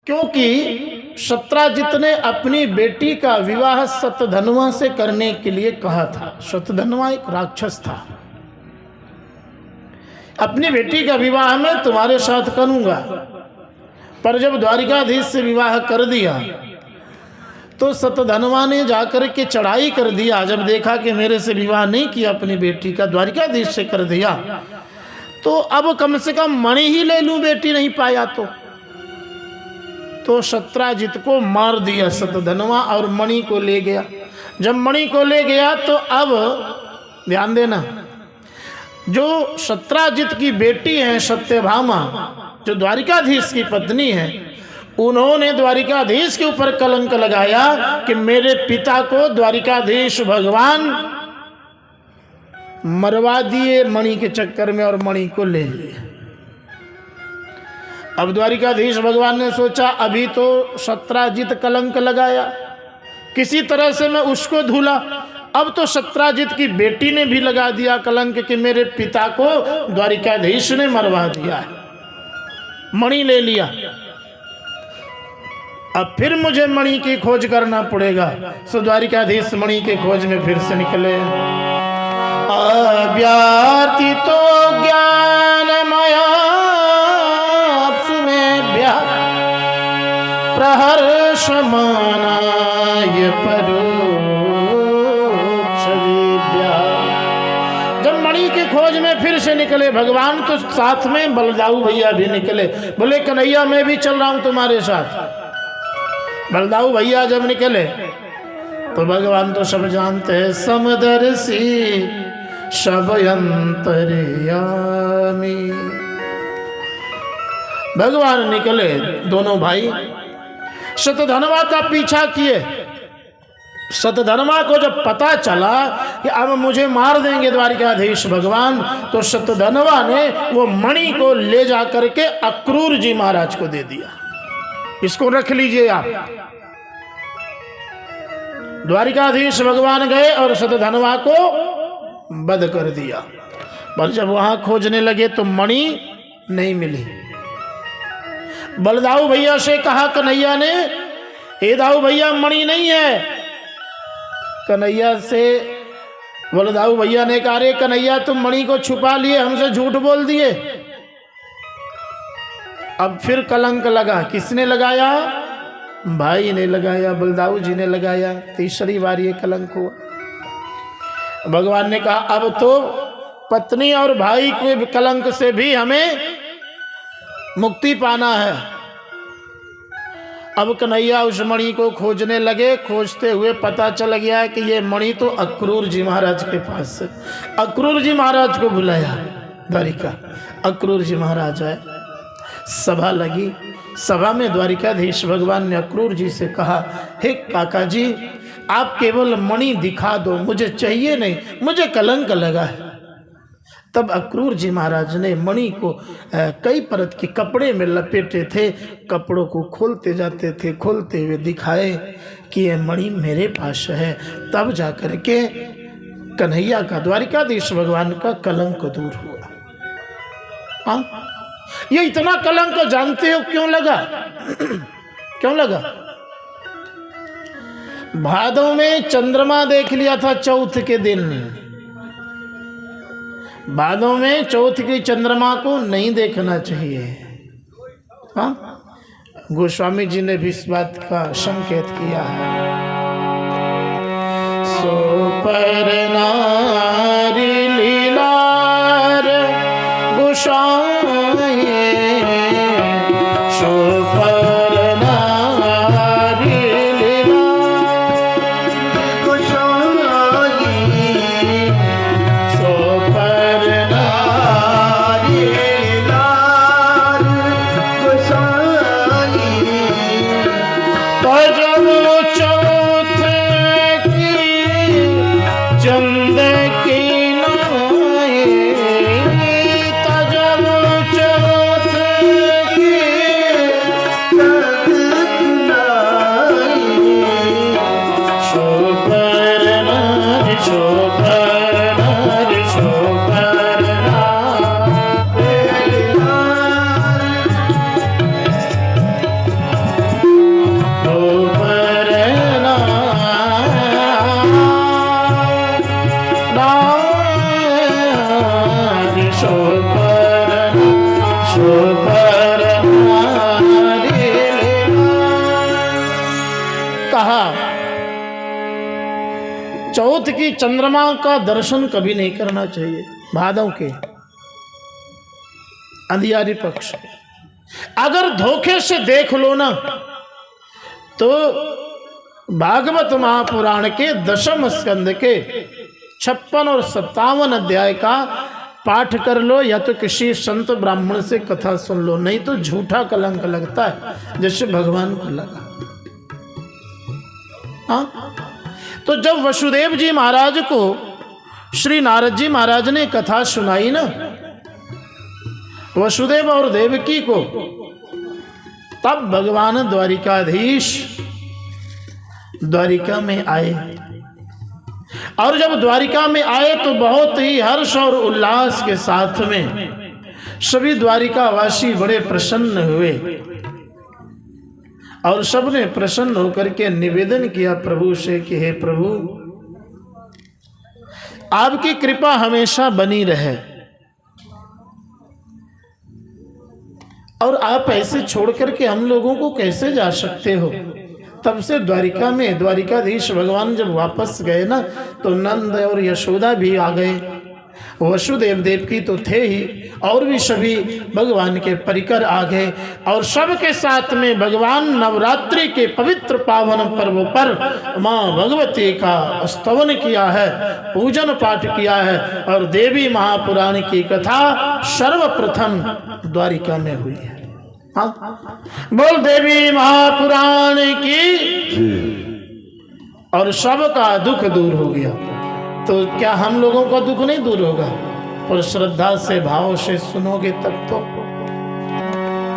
क्योंकि शत्राजित ने अपनी बेटी का विवाह शतधन्वा से करने के लिए कहा था। शतधन्वा एक राक्षस था। अपनी बेटी का विवाह मैं तुम्हारे साथ करूंगा, पर जब द्वारिकाधीश से विवाह कर दिया तो शतधन्वा ने जाकर के चढ़ाई कर दिया। जब देखा कि मेरे से विवाह नहीं किया अपनी बेटी का, द्वारिकाधीश से कर दिया, तो अब कम से कम मणि ही ले लूं, बेटी नहीं पाया तो शत्राजित को मार दिया शतधन्वा और मणि को ले गया। जब मणि को ले गया तो अब ध्यान देना, जो शत्राजित की बेटी है सत्यभामा, जो द्वारिकाधीश की पत्नी है, उन्होंने द्वारिकाधीश के ऊपर कलंक लगाया कि मेरे पिता को द्वारिकाधीश भगवान मरवा दिए मणि के चक्कर में और मणि को ले लिए। अब द्वारिकाधीश भगवान ने सोचा अभी तो शत्राजित कलंक लगाया, किसी तरह से मैं उसको धुला। अब तो शत्राजित की बेटी ने भी लगा दिया कलंक कि मेरे पिता को द्वारिकाधीश ने मरवा दिया है, मणि ले लिया। अब फिर मुझे मणि की खोज करना पड़ेगा। सो द्वारिकाधीश मणि के खोज में फिर से निकले। अव्यार्ति तो ज्ञानमया प्रहर्ष मानाय परोक्ष दिव्या। जब मणि के खोज में फिर से निकले भगवान, तो साथ में बलदाऊ भैया भी निकले। बोले कन्हैया मैं भी चल रहा हूं तुम्हारे साथ। बलदाऊ भैया जब निकले तो भगवान तो सब जानते हैं, समदर्शी सब अंतर्यामी। भगवान निकले, दोनों भाई शतधन्वा का पीछा किए। शतधन्वा को जब पता चला कि अब मुझे मार देंगे द्वारिकाधीश भगवान, तो शतधन्वा ने वो मणि को ले जाकर के अक्रूर जी महाराज को दे दिया। इसको रख लीजिए आप। द्वारिकाधीश भगवान गए और शतधन्वा को वध कर दिया। पर जब वहां खोजने लगे तो मणि नहीं मिली। बलदाऊ भैया से कहा कन्हैया ने, हे दाऊ भैया मणि नहीं है। कन्हैया से बलदाऊ भैया ने कहा, रे कन्हैया तुम मणि को छुपा लिए, हमसे झूठ बोल दिए। अब फिर कलंक लगा। किसने लगाया? भाई ने लगाया, बलदाऊ जी ने लगाया। तीसरी बार ये कलंक हुआ। भगवान ने कहा अब तो पत्नी और भाई के कलंक से भी हमें मुक्ति पाना है। अब कन्हैया उस मणि को खोजने लगे। खोजते हुए पता चल गया कि ये मणि तो अक्रूर जी महाराज के पास है। अक्रूर जी महाराज को बुलाया द्वारिका। अक्रूर जी महाराज आए, सभा लगी। सभा में द्वारिकाधीश भगवान ने अक्रूर जी से कहा, हे काका जी आप केवल मणि दिखा दो, मुझे चाहिए नहीं, मुझे कलंक लगा है। तब अक्रूर जी महाराज ने मणि को कई परत के कपड़े में लपेटे थे। कपड़ों को खोलते जाते थे, खोलते हुए दिखाए कि ये मणि मेरे पास है। तब जाकर के कन्हैया का, द्वारिकाधीश भगवान का कलंक दूर हुआ। हाँ, ये इतना कलंक जानते हो क्यों लगा? क्यों लगा? भादों में चंद्रमा देख लिया था चौथ के दिन। भादों में चौथ की चंद्रमा को नहीं देखना चाहिए। हाँ, गोस्वामी जी ने भी इस बात का संकेत किया है। सो पर नारी लीलार गोसाई, सो पर नारी लीलार गोसाई, सो पर नारी लीलार गोसाई। तजब चौथ की चंद की नाई, तजब चौथ चौथ की चंद्रमा का दर्शन कभी नहीं करना चाहिए, भादों के अंधियारी पक्ष। अगर धोखे से देख लो ना तो भागवत महापुराण के दशम स्कंद के 56 और 57 अध्याय का पाठ कर लो, या तो किसी संत ब्राह्मण से कथा सुन लो, नहीं तो झूठा कलंक लगता है जैसे भगवान को लगा। हाँ, तो जब वसुदेव जी महाराज को श्री नारद जी महाराज ने कथा सुनाई ना वसुदेव और देवकी को, तब भगवान द्वारिकाधीश द्वारिका में आए। और जब द्वारिका में आए तो बहुत ही हर्ष और उल्लास के साथ में सभी द्वारिकावासी बड़े प्रसन्न हुए और सबने प्रसन्न होकर के निवेदन किया प्रभु से कि हे प्रभु, आपकी कृपा हमेशा बनी रहे और आप ऐसे छोड़ करके हम लोगों को कैसे जा सकते हो। तब से द्वारिका में द्वारिकाधीश भगवान जब वापस गए ना तो नंद और यशोदा भी आ गए, वसुदेव देवकी तो थे ही, और भी सभी भगवान के परिकर आ गए और सबके साथ में भगवान नवरात्रि के पवित्र पावन पर्व पर माँ भगवती का स्तवन किया है, पूजन पाठ किया है और देवी महापुराण की कथा सर्वप्रथम द्वारिका में हुई है। हाँ? बोल देवी महापुराण की। और सबका दुख दूर हो गया। तो क्या हम लोगों का दुख नहीं दूर होगा? पर श्रद्धा से भाव से सुनोगे तब तो